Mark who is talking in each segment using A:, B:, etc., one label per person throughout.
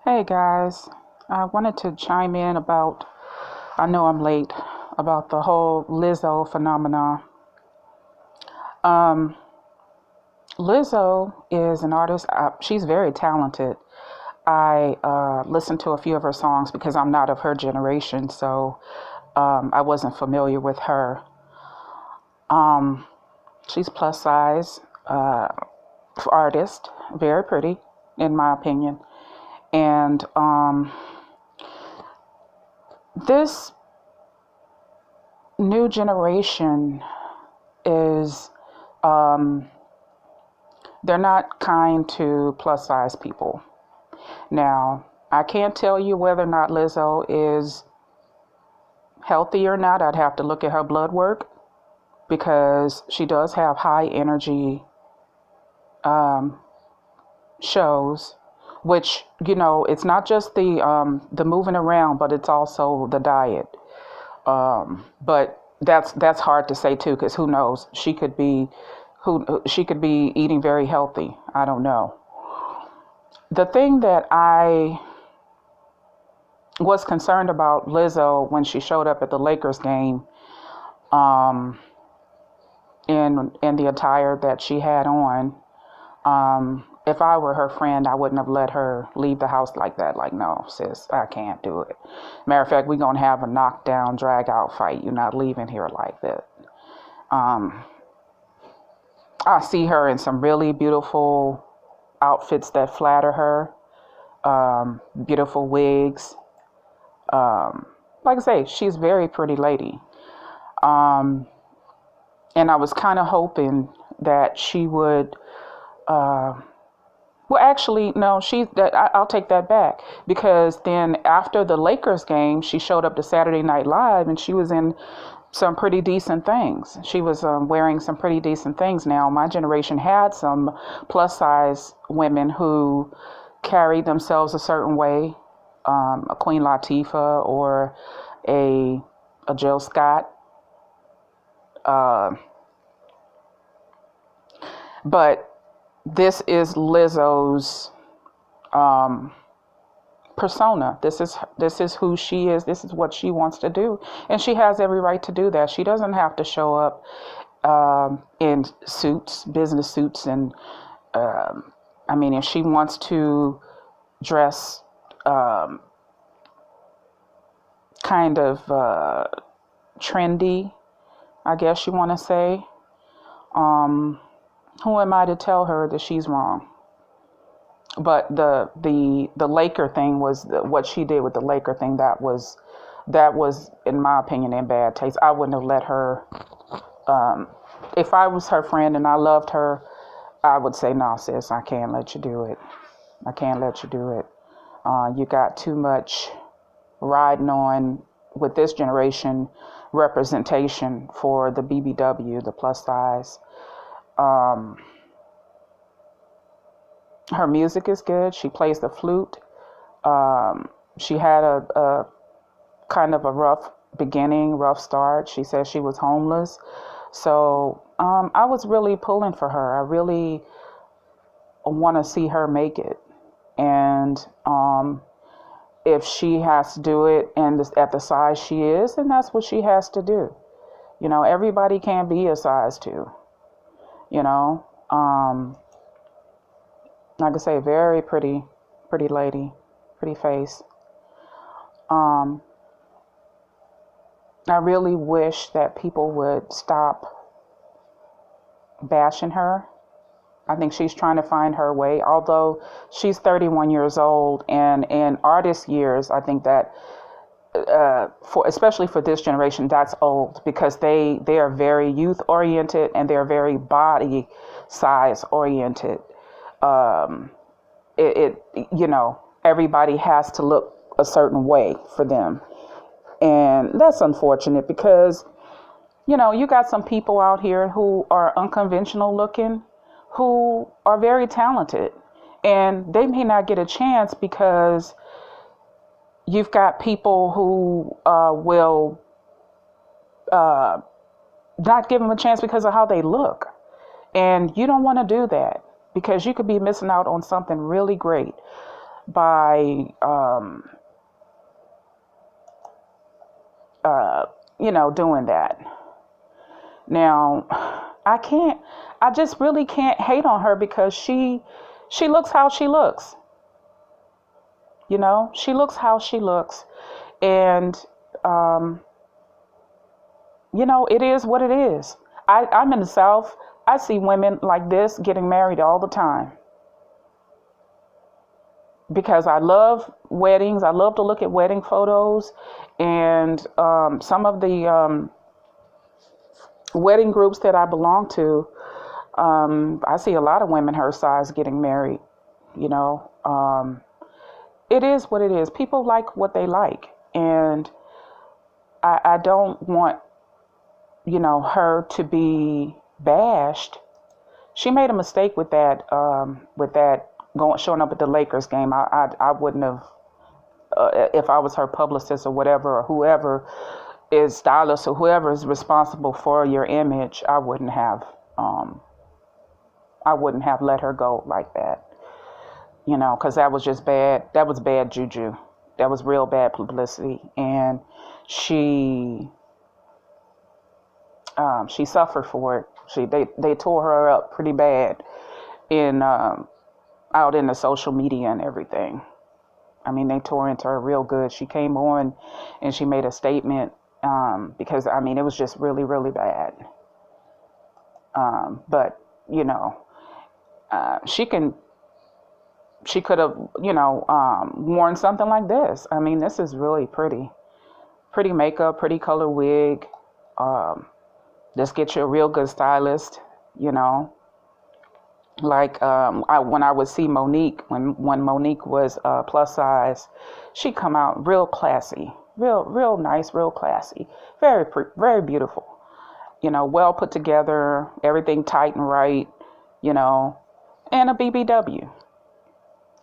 A: Hey guys, I wanted to chime in about, I know I'm late, about the whole Lizzo phenomenon. Um, Lizzo is an artist, she's very talented. I listened to a few of her songs because I'm not of her generation, so I wasn't familiar with her. Um, she's plus size artist, very pretty, in my opinion. And this new generation is um, they're not kind to plus size people. Now, I can't tell you whether or not Lizzo is healthy or not. I'd have to look at her blood work because she does have high energy um, shows, which it's not just the moving around, but it's also the diet. But that's hard to say too, because who knows? She could be eating very healthy. I don't know. The thing that I was concerned about Lizzo when she showed up at the Lakers game, um, in the attire that she had on. If I were her friend, I wouldn't have let her leave the house like that. Like, no, sis, I can't do it. Matter of fact, we're gonna have a knockdown, drag out fight. You're not leaving here like that. Um, I see her in some really beautiful outfits that flatter her, beautiful wigs. Um, like I say, she's a very pretty lady. Um, and I was kind of hoping that she would. Uh, well, actually, no. I'll take that back because then after the Lakers game, she showed up to Saturday Night Live and she was in some pretty decent things. She was wearing some pretty decent things. Now, my generation had some plus size women who carried themselves a certain way, a Queen Latifah or a a Jill Scott. Uh, but this is Lizzo's um, persona. This is who she is. This is what she wants to do, and she has every right to do that. She doesn't have to show up in suits, business suits, and I mean, if she wants to dress um, kind of trendy, I guess you want to say. Um, who am I to tell her that she's wrong? But the Laker thing was what she did with the Laker thing. That was in my opinion in bad taste. I wouldn't have let her. Um, if I was her friend and I loved her, I would say, no, sis, I can't let you do it. I can't let you do it. You got too much riding on with this generation representation for the BBW, the plus size. Um, Her music is good. She plays the flute. She had a kind of a rough beginning, rough start. She said she was homeless. So I was really pulling for her. I really want to see her make it. And if she has to do it and at the size she is, then that's what she has to do. Everybody can't be a size two, you know. Like I say, very pretty, pretty lady, pretty face. Um, I really wish that people would stop bashing her. I think she's trying to find her way. Although she's 31 years old, and in artist years, I think that for especially for this generation, that's old because they are very youth oriented and they're very body size oriented. Um, everybody has to look a certain way for them, and that's unfortunate because you got some people out here who are unconventional looking, who are very talented, and they may not get a chance because you've got people who will uh, not give them a chance because of how they look. And you don't want to do that because you could be missing out on something really great. by, doing that. Now, I just really can't hate on her because she looks how she looks. She looks how she looks. And, um, it is what it is. I'm in the South. I see women like this getting married all the time because I love weddings. I love to look at wedding photos. And some of the wedding groups that I belong to, I see a lot of women her size getting married. You know, it is what it is. People like what they like. And I don't want, her to be bashed. She made a mistake with that, showing up at the Lakers game. I wouldn't have, if I was her publicist or whatever, or whoever is stylist or whoever is responsible for your image, I wouldn't have let her go like that. Because that was just bad. That was bad juju. That was real bad publicity, and she suffered for it. They tore her up pretty bad in out in the social media and everything. I mean, they tore into her real good. She came on and she made a statement because I mean it was just really really bad. But she could have worn something like this. I mean, this is really pretty makeup, pretty color wig. Just get you a real good stylist, Like when I would see Monique, when Monique was plus size, she come out real classy, real nice, real classy, very beautiful, well put together, everything tight and right, and a BBW.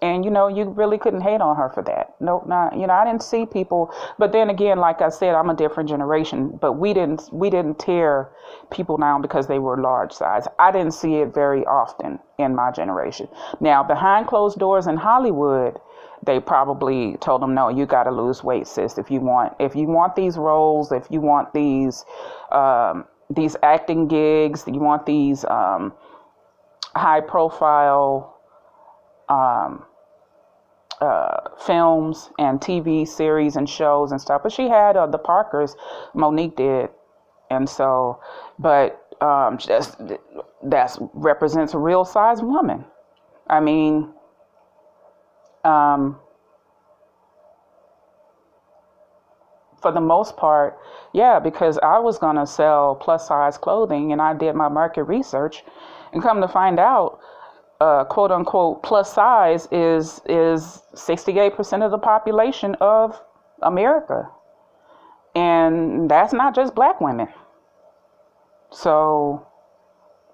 A: And you really couldn't hate on her for that. Nope, not. I didn't see people. But then again, like I said, I'm a different generation. But we didn't tear people down because they were large size. I didn't see it very often in my generation. Now, behind closed doors in Hollywood, they probably told them, no, you got to lose weight, sis. If you want these roles, if you want these acting gigs, you want these high profile films and TV series and shows and stuff. But she had the Parkers, Monique did. And so, but just that represents a real size woman. I mean, for the most part, yeah, because I was going to sell plus size clothing and I did my market research and come to find out, quote unquote, plus size is 68% of the population of America. And that's not just black women. So,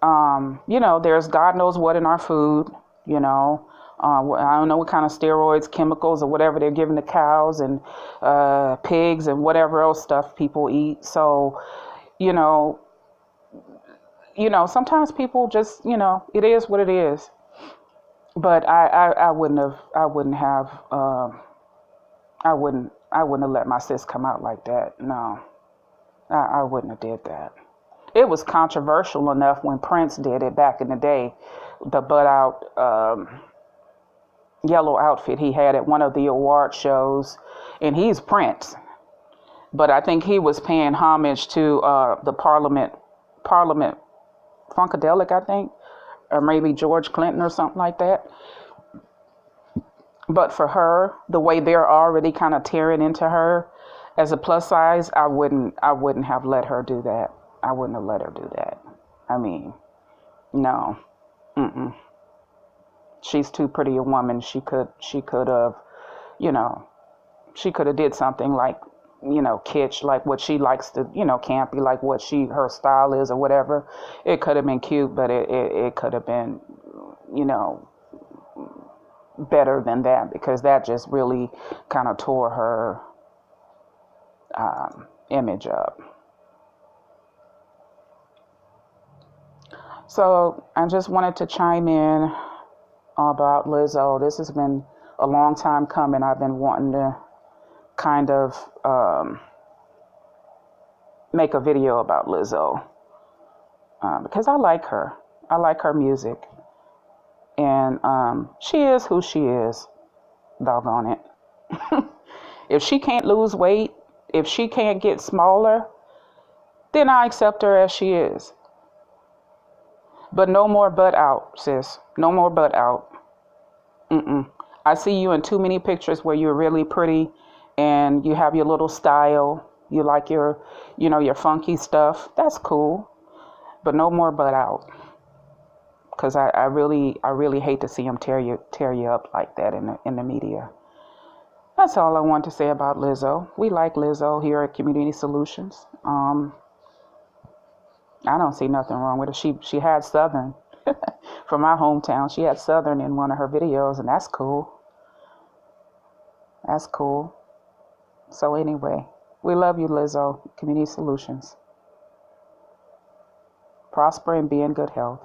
A: there's God knows what in our food, I don't know what kind of steroids, chemicals, or whatever they're giving to cows and pigs and whatever else stuff people eat. So, sometimes people just, it is what it is. But I wouldn't have let my sis come out like that. No, I wouldn't have did that. It was controversial enough when Prince did it back in the day, the butt out yellow outfit he had at one of the award shows, and he's Prince. But I think he was paying homage to the Parliament Funkadelic, I think, or maybe George Clinton or something like that. But for her, the way they're already kind of tearing into her as a plus size, I wouldn't have let her do that. I wouldn't have let her do that. I mean, no. She's too pretty a woman. She could have, she could have did something like, kitsch, like what she likes to, campy, like what her style is or whatever. It could have been cute, but it could have been, better than that, because that just really kind of tore her image up. So I just wanted to chime in about Lizzo. This has been a long time coming. I've been wanting to kind of make a video about Lizzo because I like her. I like her music. And she is who she is, doggone it. If she can't lose weight, if she can't get smaller, then I accept her as she is. But no more butt out, sis. No more butt out. Mm-mm. I see you in too many pictures where you're really pretty and you have your little style. You like your, your funky stuff. That's cool. But no more butt out. Because I really hate to see them tear you up like that in the media. That's all I want to say about Lizzo. We like Lizzo here at Community Solutions. I don't see nothing wrong with it. She had Southern from my hometown. She had Southern in one of her videos, and that's cool. That's cool. So anyway, we love you, Lizzo. Community Solutions. Prosper and be in good health.